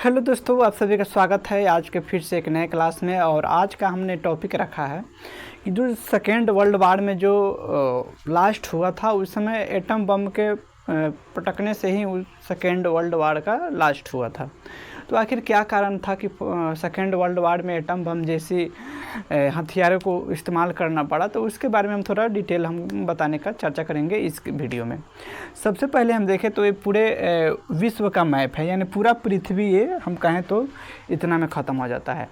Hello दोस्तों, आप सभी का स्वागत है आज के फिर से एक नए क्लास में। और आज का हमने टॉपिक रखा है कि जो सेकेंड वर्ल्ड वार में जो लास्ट हुआ था उस समय एटम बम के पटकने से ही उस सेकेंड वर्ल्ड वार का लास्ट हुआ था। तो आखिर क्या कारण था कि सेकेंड वर्ल्ड वार में एटम बम जैसी हथियारों को इस्तेमाल करना पड़ा, तो उसके बारे में हम थोड़ा डिटेल हम बताने का चर्चा करेंगे इस वीडियो में। सबसे पहले हम देखें तो ये पूरे विश्व का मैप है, यानी पूरा पृथ्वी ये हम कहें तो इतना में ख़त्म हो जाता है।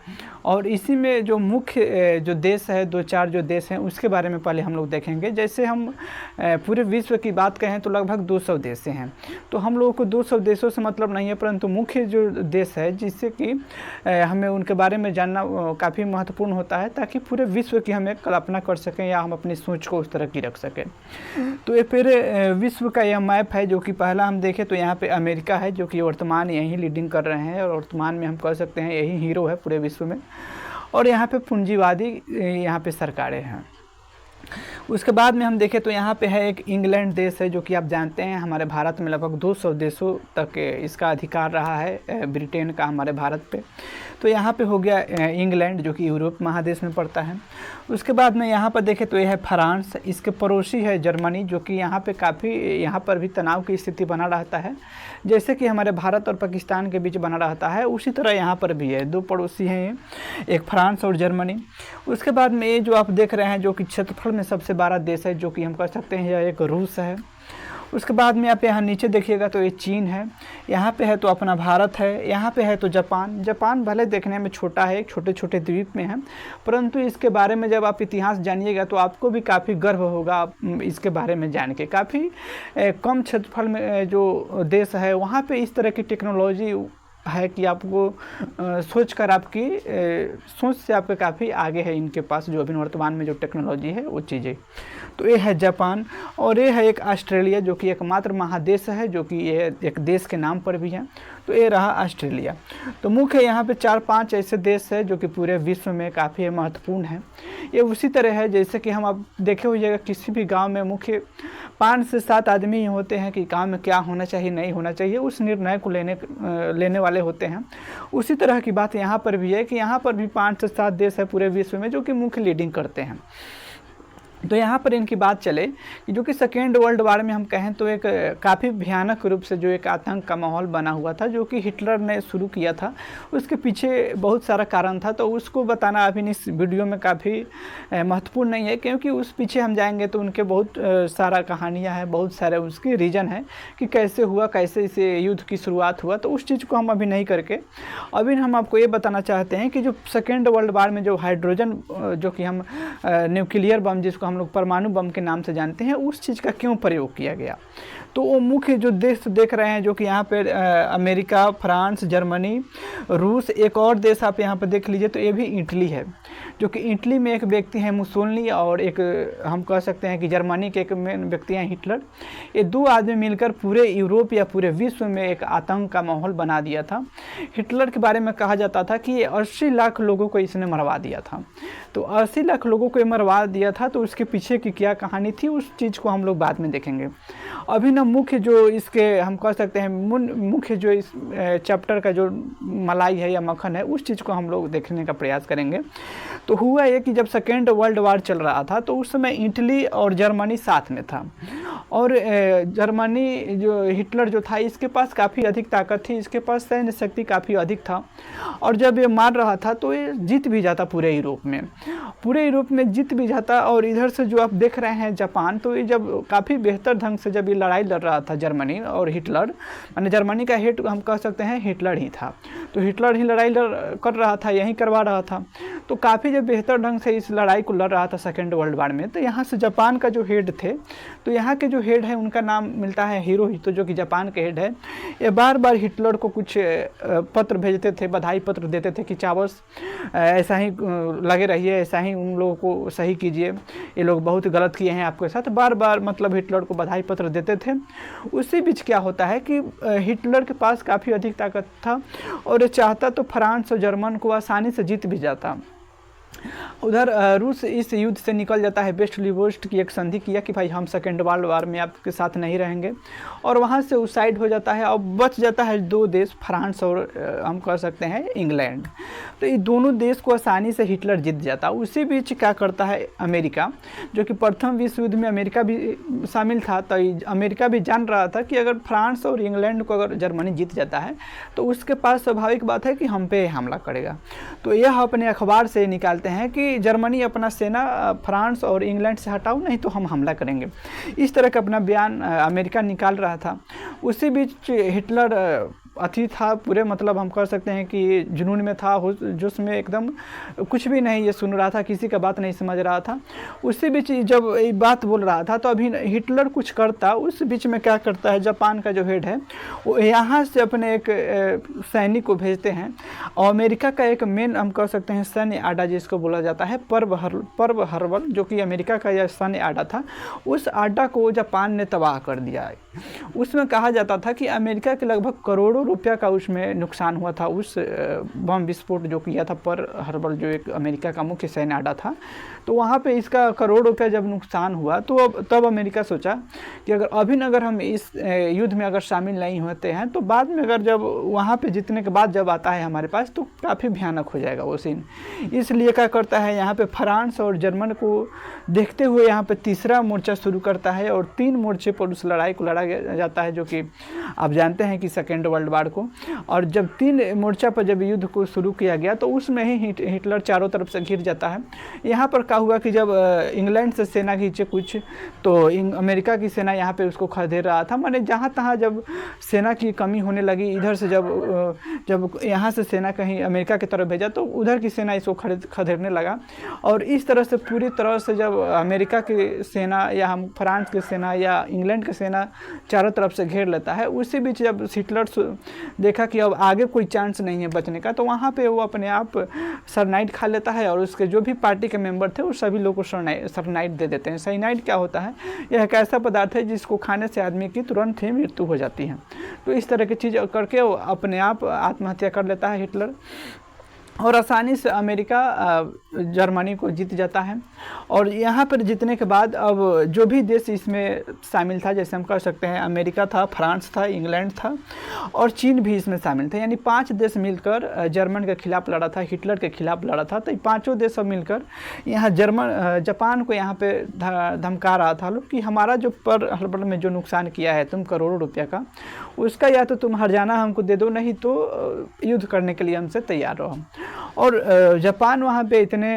और इसी में जो मुख्य जो देश है, दो चार जो देश हैं उसके बारे में पहले हम लोग देखेंगे। जैसे हम पूरे विश्व की बात कहें तो लगभग 200 देश हैं। तो हम लोगों को 200 देशों से मतलब नहीं है, परंतु मुख्य जो देश है जिससे कि हमें उनके बारे में जानना काफ़ी महत्वपूर्ण होता है, ताकि पूरे विश्व की हमें कल्पना कर सकें या हम अपनी सोच को उस तरह की रख सकें। तो ये पूरे विश्व का यह मैप है, जो कि पहला हम देखें तो यहाँ पे अमेरिका है, जो कि वर्तमान यहीं लीडिंग कर रहे हैं और वर्तमान में हम कह सकते हैं यही हीरो है पूरे विश्व में। और यहाँ पे पूंजीवादी यहाँ पे सरकारें हैं। उसके बाद में हम देखें तो यहाँ पे है एक इंग्लैंड देश है, जो कि आप जानते हैं हमारे भारत में लगभग 200 देशों तक इसका अधिकार रहा है, ब्रिटेन का हमारे भारत पे। तो यहाँ पे हो गया इंग्लैंड, जो कि यूरोप महादेश में पड़ता है। उसके बाद में यहाँ पर देखें तो यह है फ्रांस, इसके पड़ोसी है जर्मनी, जो कि यहाँ पे काफ़ी यहाँ पर भी तनाव की स्थिति बना रहता है, जैसे कि हमारे भारत और पाकिस्तान के बीच बना रहता है, उसी तरह यहाँ पर भी है। दो पड़ोसी हैं ये, एक फ्रांस और जर्मनी। उसके बाद में ये जो आप देख रहे हैं, जो कि क्षेत्रफल में सबसे बड़ा देश है, जो कि हम कह सकते हैं यह एक रूस है। उसके बाद में आप यहाँ नीचे देखिएगा तो ये चीन है, यहाँ पे है तो अपना भारत है, यहाँ पे है तो जापान। जापान भले देखने में छोटा है, छोटे छोटे द्वीप में है, परंतु इसके बारे में जब आप इतिहास जानिएगा तो आपको भी काफ़ी गर्व होगा इसके बारे में जान के। काफ़ी कम क्षेत्रफल में जो देश है वहाँ पे इस तरह की टेक्नोलॉजी है कि आपको सोच कर आपकी सोच से आपके काफ़ी आगे है इनके पास जो अभी वर्तमान में जो टेक्नोलॉजी है वो चीज़ें। तो ये है जापान। और ये है एक ऑस्ट्रेलिया, जो कि एकमात्र महादेश है, जो कि ये एक देश के नाम पर भी है। तो ये रहा ऑस्ट्रेलिया। तो मुख्य यहाँ पे 4-5 ऐसे देश है जो कि पूरे विश्व में काफ़ी महत्वपूर्ण है। ये उसी तरह है जैसे कि हम अब देखे होइएगा किसी भी गांव में मुख्य 5 से 7 आदमी ही होते हैं कि गांव में क्या होना चाहिए नहीं होना चाहिए, उस निर्णय को लेने वाले होते हैं। उसी तरह की बात यहाँ पर भी है कि यहाँ पर भी 5 से 7 देश है पूरे विश्व में जो कि मुख्य लीडिंग करते हैं। तो यहाँ पर इनकी बात चले कि जो कि सेकेंड वर्ल्ड वार में हम कहें तो एक काफ़ी भयानक रूप से जो एक आतंक का माहौल बना हुआ था, जो कि हिटलर ने शुरू किया था। उसके पीछे बहुत सारा कारण था, तो उसको बताना अभी इस वीडियो में काफ़ी महत्वपूर्ण नहीं है, क्योंकि उस पीछे हम जाएंगे तो उनके बहुत सारा कहानियाँ हैं, बहुत सारे उसके रीज़न है कि कैसे हुआ, कैसे इसे युद्ध की शुरुआत हुआ। तो उस चीज़ को हम अभी नहीं करके अभी हम आपको ये बताना चाहते हैं कि जो सेकेंड वर्ल्ड वार में जो हाइड्रोजन, जो कि हम न्यूक्लियर बम जिसको हम लोग परमाणु बम के नाम से जानते हैं, उस चीज़ का क्यों प्रयोग किया गया। तो वो मुख्य जो देश देख रहे हैं, जो कि यहाँ पे अमेरिका, फ्रांस, जर्मनी, रूस, एक और देश आप यहाँ पर देख लीजिए तो ये भी इटली है, जो कि इटली में एक व्यक्ति हैं मुसोलिनी, और एक हम कह सकते हैं कि जर्मनी के एक व्यक्ति हैं हिटलर। ये दो आदमी मिलकर पूरे यूरोप या पूरे विश्व में एक आतंक का माहौल बना दिया था। हिटलर के बारे में कहा जाता था कि ये 80 लाख लोगों को इसने मरवा दिया था। तो 80 लाख लोगों को मरवा दिया था, तो उसके पीछे की क्या कहानी थी उस चीज़ को हम लोग बाद में देखेंगे। अभी ना मुख्य जो इसके हम कह सकते हैं मुख्य जो इस चैप्टर का जो मलाई है या मक्खन है, उस चीज़ को हम लोग देखने का प्रयास करेंगे। तो हुआ ये कि जब सेकेंड वर्ल्ड वार चल रहा था तो उस समय इटली और जर्मनी साथ में था, और जर्मनी जो हिटलर जो था इसके पास काफ़ी अधिक ताकत थी, इसके पास सैन्य शक्ति काफ़ी अधिक था, और जब ये मार रहा था तो ये जीत भी जाता पूरे यूरोप में जीत भी जाता। और इधर से जो आप देख रहे हैं जापान, तो ये जब काफ़ी बेहतर ढंग से जब ये लड़ाई लड़ रहा था जर्मनी और हिटलर, यानी जर्मनी का हेड हम कह सकते हैं हिटलर ही था, तो हिटलर ही लड़ाई कर रहा था, यही करवा रहा था। तो काफ़ी जब बेहतर ढंग से इस लड़ाई को लड़ रहा था सेकेंड वर्ल्ड वार में, तो यहाँ से जापान का जो हेड थे, तो यहाँ के जो हेड है उनका नाम मिलता है हिरोहितो, जो कि जापान के हेड है। ये बार बार हिटलर को कुछ पत्र भेजते थे, बधाई पत्र देते थे कि चावस ऐसा ही लगे रहिए, ऐसा ही उन लोगों को सही कीजिए, ये लोग बहुत गलत किए हैं आपके साथ, बार बार मतलब हिटलर को बधाई पत्र देते थे। उसी बीच क्या होता है कि हिटलर के पास काफ़ी अधिक ताकत था, और ये चाहता तो फ्रांस और जर्मन को आसानी से जीत भी जाता। उधर रूस इस युद्ध से निकल जाता है। वेस्ट-लिबोस्ट की एक संधि किया कि भाई हम सेकेंड वर्ल्ड वार में आपके साथ नहीं रहेंगे, और वहाँ से वो साइड हो जाता है। और बच जाता है दो देश, फ्रांस और हम कह सकते हैं इंग्लैंड। तो ये दोनों देश को आसानी से हिटलर जीत जाता है। उसी बीच क्या करता है अमेरिका, जो कि प्रथम विश्व युद्ध में अमेरिका भी शामिल था, तो अमेरिका भी जान रहा था कि अगर फ्रांस और इंग्लैंड को अगर जर्मनी जीत जाता है तो उसके पास स्वाभाविक बात है कि हम पे हमला करेगा। तो यह अपने अखबार से निकालते हैं कि जर्मनी अपना सेना फ्रांस और इंग्लैंड से हटाओ, नहीं तो हम हमला करेंगे। इस तरह का अपना बयान अमेरिका निकाल रहा था। उसी बीच हिटलर अति था पूरे, मतलब हम कह सकते हैं कि जुनून में था, जोश में एकदम कुछ भी नहीं ये सुन रहा था, किसी का बात नहीं समझ रहा था। उसी बीच जब ये बात बोल रहा था तो अभी हिटलर कुछ करता, उस बीच में क्या करता है, जापान का जो हेड है वो यहाँ से अपने एक सैनिक को भेजते हैं। और अमेरिका का एक मेन हम कह सकते हैं सैन्य अड्डा जिसको बोला जाता है पर्ल हार्बर, जो कि अमेरिका का यह सैन्य अड्डा था, उस अड्डा को जापान ने तबाह कर दिया है। उसमें कहा जाता था कि अमेरिका के लगभग करोड़ों रुपया का उसमें नुकसान हुआ था, उस बम विस्फोट जो किया था पर्ल हार्बर, जो एक अमेरिका का मुख्य सैन्य अड्डा था। तो वहाँ पे इसका करोड़ रुपया जब नुकसान हुआ तो तब अमेरिका सोचा कि अगर हम इस युद्ध में अगर शामिल नहीं होते हैं तो बाद में अगर जब वहाँ पे जीतने के बाद जब आता है हमारे पास तो काफ़ी भयानक हो जाएगा वो सीन। इसलिए क्या करता है, यहाँ पे फ्रांस और जर्मन को देखते हुए यहाँ पे तीसरा मोर्चा शुरू करता है, और 3 मोर्चे पर उस लड़ाई को लड़ा जाता है, जो कि आप जानते हैं कि सेकेंड वर्ल्ड वार को। और जब 3 मोर्चा पर जब युद्ध को शुरू किया गया तो उसमें ही हिटलर चारों तरफ से घिर जाता है। यहाँ पर क्या हुआ कि जब इंग्लैंड से सेना खींचे कुछ, तो अमेरिका की सेना यहाँ पे उसको खदेड़ रहा था। माने जहाँ तहाँ जब सेना की कमी होने लगी, इधर से जब यहाँ से सेना कहीं अमेरिका की तरफ भेजा तो उधर की सेना इसको खदेड़ने लगा। और इस तरह से पूरी तरह से जब अमेरिका की सेना या हम फ्रांस की सेना या इंग्लैंड की सेना चारों तरफ से घेर लेता है, उसी बीच जब हिटलर देखा कि अब आगे कोई चांस नहीं है बचने का, तो वहाँ पे वो अपने आप सरनाइट खा लेता है, और उसके जो भी पार्टी के मेंबर थे वो सभी लोगों को सरनाइट दे देते हैं। साइनाइड क्या होता है, यह एक ऐसा पदार्थ है जिसको खाने से आदमी की तुरंत ही मृत्यु हो जाती है। तो इस तरह की चीज़ करके वो अपने आप आत्महत्या कर लेता है हिटलर, और आसानी से अमेरिका जर्मनी को जीत जाता है। और यहाँ पर जीतने के बाद अब जो भी देश इसमें शामिल था, जैसे हम कह सकते हैं अमेरिका था, फ्रांस था, इंग्लैंड था और चीन भी इसमें शामिल थे, यानी 5 देश मिलकर जर्मन के खिलाफ लड़ा था, हिटलर के खिलाफ लड़ा था। तो ये 5 देश सब मिलकर यहाँ जापान को यहाँ पे धमका रहा था लोग कि हमारा जो पर्ल हार्बर में जो नुकसान किया है तुम करोड़ों रुपये का, उसका या तो तुम हर्जाना हमको दे दो, नहीं तो युद्ध करने के लिए हमसे तैयार रहो। और जापान वहाँ पे इतने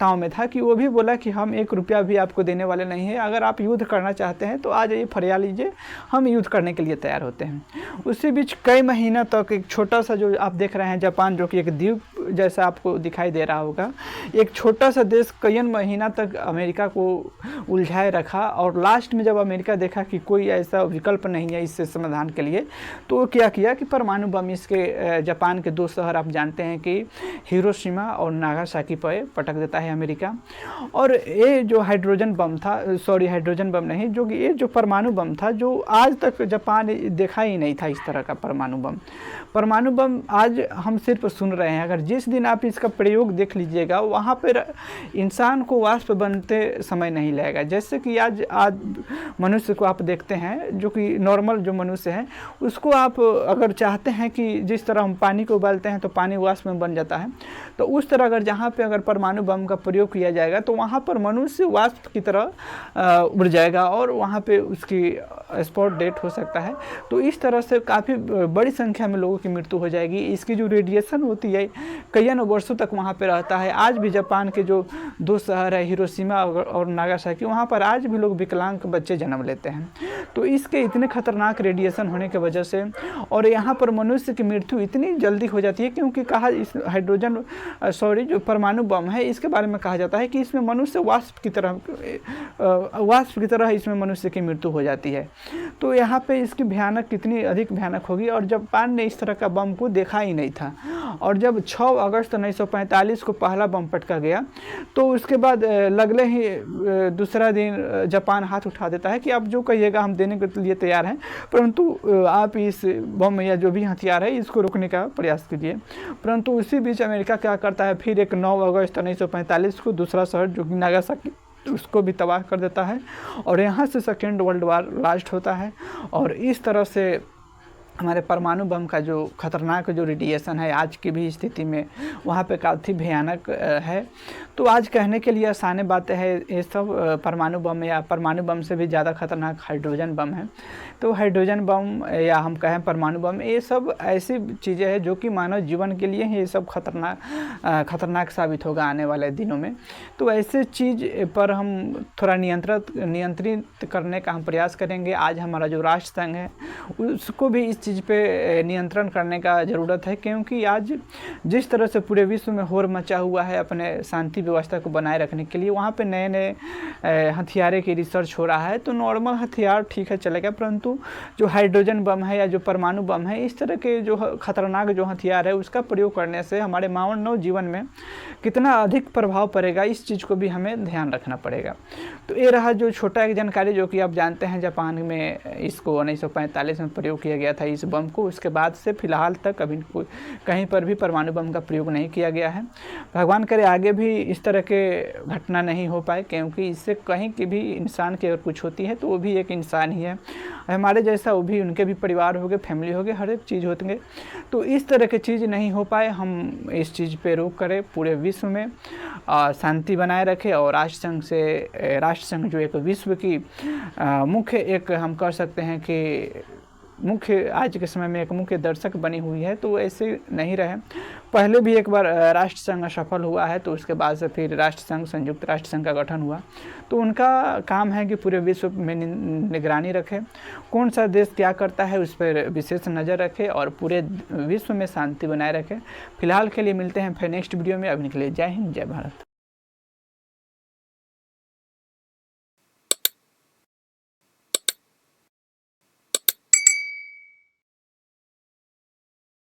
ताव में था कि वो भी बोला कि हम 1 रुपया भी आपको देने वाले नहीं है, अगर आप युद्ध करना चाहते हैं तो आ जाइए, फरिया लीजिए, हम युद्ध करने के लिए तैयार होते हैं। उसी बीच कई महीना तक एक छोटा सा जो आप देख रहे हैं जापान, जो कि एक द्वीप जैसा आपको दिखाई दे रहा होगा, एक छोटा सा देश कई महीना तक अमेरिका को उलझाए रखा। और लास्ट में जब अमेरिका देखा कि कोई ऐसा विकल्प नहीं है इससे समाधान के लिए, तो क्या किया कि परमाणु बम इसके जापान के 2 शहर आप जानते हैं कि हिरोशिमा और नागासाकी पर पटक देता है अमेरिका। और ये जो हाइड्रोजन बम था, हाइड्रोजन बम नहीं, जो कि ये जो परमाणु बम था, जो आज तक जापान देखा ही नहीं था इस तरह का परमाणु बम आज हम सिर्फ सुन रहे हैं। अगर जिस दिन आप इसका प्रयोग देख लीजिएगा, वहाँ पर इंसान को वाष्प बनते समय नहीं लगेगा। जैसे कि आज मनुष्य को आप देखते हैं, जो कि नॉर्मल जो मनुष्य है, उसको आप अगर चाहते हैं कि जिस तरह हम पानी को उबालते हैं तो पानी वाष्प में बन जाता है, तो उस तरह अगर जहाँ पे अगर परमाणु बम का प्रयोग किया जाएगा तो वहाँ पर मनुष्य वाष्प की तरह उड़ जाएगा और वहाँ पे उसकी स्पॉट डेट हो सकता है। तो इस तरह से काफ़ी बड़ी संख्या में लोगों की मृत्यु हो जाएगी। इसकी जो रेडिएशन होती है कई वर्षों तक वहाँ पे रहता है। आज भी जापान के जो 2 शहर है हिरोशिमा और नागासाकी, वहाँ पर आज भी लोग विकलांग बच्चे जन्म लेते हैं। तो इसके इतने खतरनाक रेडिएशन होने की वजह से और यहाँ पर मनुष्य की मृत्यु इतनी जल्दी हो जाती है, क्योंकि कहा इस जो परमाणु बम है, इसके बारे में कहा जाता है कि इसमें मनुष्य वाष्प की तरह इसमें मनुष्य की मृत्यु हो जाती है। तो यहाँ पे इसकी भयानक कितनी अधिक भयानक होगी। और जापान ने इस तरह का बम को देखा ही नहीं था। और जब 6 अगस्त 1945 को पहला बम पटका गया तो उसके बाद लगले ही दूसरा दिन जापान हाथ उठा देता है कि आप जो कहिएगा हम देने के लिए तैयार हैं, परंतु आप इस बम या जो भी हथियार है इसको रोकने का प्रयास कीजिए। परंतु उसी बीच अमेरिका क्या करता है, फिर एक 9 अगस्त 1945 को दूसरा शहर जो कि नागासाकी उसको भी तबाह कर देता है और यहाँ से सेकेंड वर्ल्ड वार लास्ट होता है। और इस तरह से हमारे परमाणु बम का जो खतरनाक जो रेडिएशन है आज की भी स्थिति में वहाँ पे काफ़ी भयानक है। तो आज कहने के लिए आसान बातें हैं, ये सब परमाणु बम या परमाणु बम से भी ज़्यादा खतरनाक हाइड्रोजन बम है। तो हाइड्रोजन बम या हम कहें परमाणु बम, ये सब ऐसी चीज़ें हैं जो कि मानव जीवन के लिए ये सब खतरनाक साबित होगा आने वाले दिनों में। तो ऐसे चीज़ पर हम थोड़ा नियंत्रित करने का हम प्रयास करेंगे। आज हमारा जो राष्ट्र संघ है उसको भी इस चीज़ पे नियंत्रण करने का ज़रूरत है, क्योंकि आज जिस तरह से पूरे विश्व में होड़ मचा हुआ है अपने शांति व्यवस्था को बनाए रखने के लिए, वहाँ पे नए नए हथियारे की रिसर्च हो रहा है। तो नॉर्मल हथियार ठीक है चलेगा, परंतु जो हाइड्रोजन बम है या जो परमाणु बम है, इस तरह के जो खतरनाक जो हथियार है उसका प्रयोग करने से हमारे मानव जीवन में कितना अधिक प्रभाव पड़ेगा, इस चीज़ को भी हमें ध्यान रखना पड़ेगा। तो ये रहा जो छोटा एक जानकारी जो कि आप जानते हैं जापान में इसको 1945 में प्रयोग किया गया था इस बम को। उसके बाद से फिलहाल तक अभी कहीं पर भी परमाणु बम का प्रयोग नहीं किया गया है। भगवान करे आगे भी इस तरह के घटना नहीं हो पाए, क्योंकि इससे कहीं की भी इंसान की अगर कुछ होती है तो वो भी एक इंसान ही है, हमारे जैसा वो भी, उनके भी परिवार हो गए, फैमिली हो गए, हर एक चीज़ होते हैं। तो इस तरह की चीज़ नहीं हो पाए, हम इस चीज़ पे रोक करें, पूरे विश्व में शांति बनाए रखें। और राष्ट्र संघ जो एक विश्व की मुख्य एक हम कह सकते हैं कि मुख्य आज के समय में एक मुख्य दर्शक बनी हुई है, तो ऐसे नहीं रहे। पहले भी एक बार राष्ट्र संघ असफल हुआ है, तो उसके बाद से फिर राष्ट्र संघ, संयुक्त राष्ट्र संघ का गठन हुआ। तो उनका काम है कि पूरे विश्व में निगरानी रखे, कौन सा देश क्या करता है उस पर विशेष नज़र रखे और पूरे विश्व में शांति बनाए रखे। फिलहाल के लिए मिलते हैं फिर नेक्स्ट वीडियो में। अभी के लिए जय हिंद, जय भारत।